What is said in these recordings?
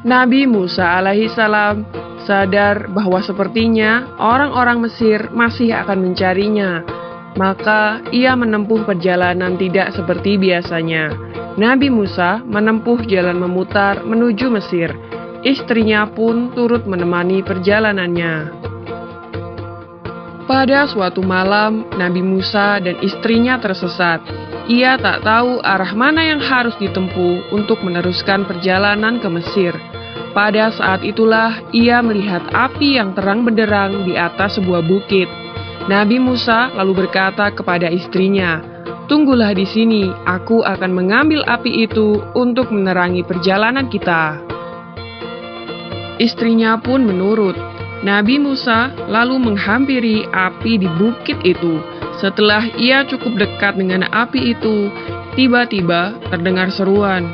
Nabi Musa alaihissalam sadar bahwa sepertinya orang-orang Mesir masih akan mencarinya. Maka ia menempuh perjalanan tidak seperti biasanya. Nabi Musa menempuh jalan memutar menuju Mesir. Istrinya pun turut menemani perjalanannya. Pada suatu malam, Nabi Musa dan istrinya tersesat. Ia tak tahu arah mana yang harus ditempuh untuk meneruskan perjalanan ke Mesir. Pada saat itulah ia melihat api yang terang benderang di atas sebuah bukit. Nabi Musa lalu berkata kepada istrinya, "Tunggulah di sini, aku akan mengambil api itu untuk menerangi perjalanan kita." Istrinya pun menurut. Nabi Musa lalu menghampiri api di bukit itu. Setelah ia cukup dekat dengan api itu, tiba-tiba terdengar seruan,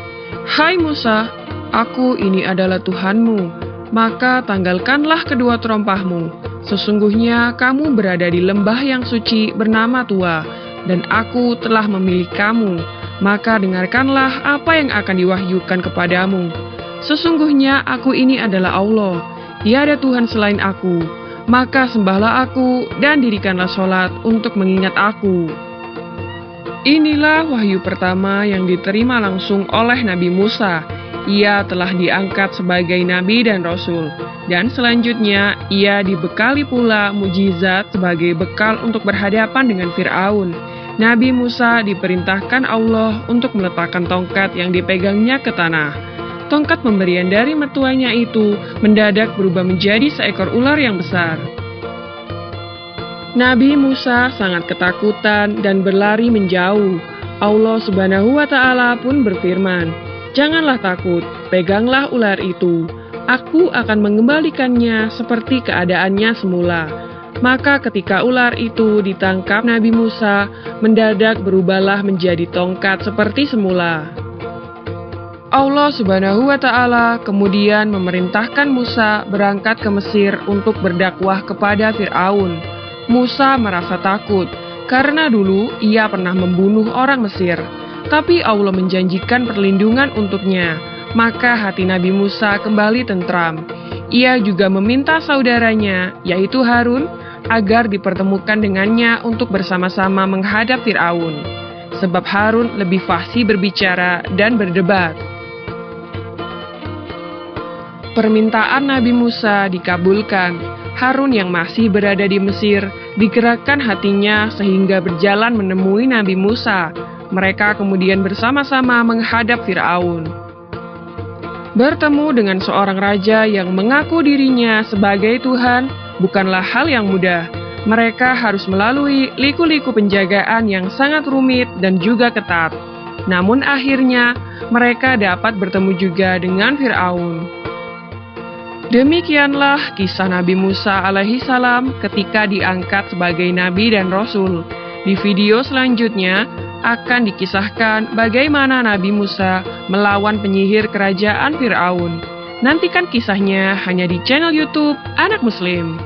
"Hai Musa, aku ini adalah Tuhanmu, maka tanggalkanlah kedua terompahmu. Sesungguhnya kamu berada di lembah yang suci bernama Tua, dan aku telah memilih kamu, maka dengarkanlah apa yang akan diwahyukan kepadamu. Sesungguhnya aku ini adalah Allah, tiada Tuhan selain aku, maka sembahlah aku dan dirikanlah sholat untuk mengingat aku." Inilah wahyu pertama yang diterima langsung oleh Nabi Musa. Ia telah diangkat sebagai nabi dan rasul, dan selanjutnya ia dibekali pula mujizat sebagai bekal untuk berhadapan dengan Fir'aun. Nabi Musa diperintahkan Allah untuk meletakkan tongkat yang dipegangnya ke tanah. Tongkat pemberian dari mertuanya itu mendadak berubah menjadi seekor ular yang besar. Nabi Musa sangat ketakutan dan berlari menjauh. Allah Subhanahu wa Ta'ala pun berfirman, "Janganlah takut, peganglah ular itu. Aku akan mengembalikannya seperti keadaannya semula." Maka ketika ular itu ditangkap Nabi Musa, mendadak berubahlah menjadi tongkat seperti semula. Allah Subhanahu wa Ta'ala kemudian memerintahkan Musa berangkat ke Mesir untuk berdakwah kepada Fir'aun. Musa merasa takut karena dulu ia pernah membunuh orang Mesir. Tapi Allah menjanjikan perlindungan untuknya, maka hati Nabi Musa kembali tentram. Ia juga meminta saudaranya, yaitu Harun, agar dipertemukan dengannya untuk bersama-sama menghadap Fir'aun. Sebab Harun lebih fasih berbicara dan berdebat. Permintaan Nabi Musa dikabulkan. Harun yang masih berada di Mesir digerakkan hatinya sehingga berjalan menemui Nabi Musa. Mereka kemudian bersama-sama menghadap Fir'aun. Bertemu dengan seorang raja yang mengaku dirinya sebagai Tuhan bukanlah hal yang mudah. Mereka harus melalui liku-liku penjagaan yang sangat rumit dan juga ketat. Namun akhirnya mereka dapat bertemu juga dengan Fir'aun. Demikianlah kisah Nabi Musa alaihissalam ketika diangkat sebagai nabi dan rasul. Di video selanjutnya akan dikisahkan bagaimana Nabi Musa melawan penyihir kerajaan Fir'aun. Nantikan kisahnya hanya di channel YouTube Anak Muslim.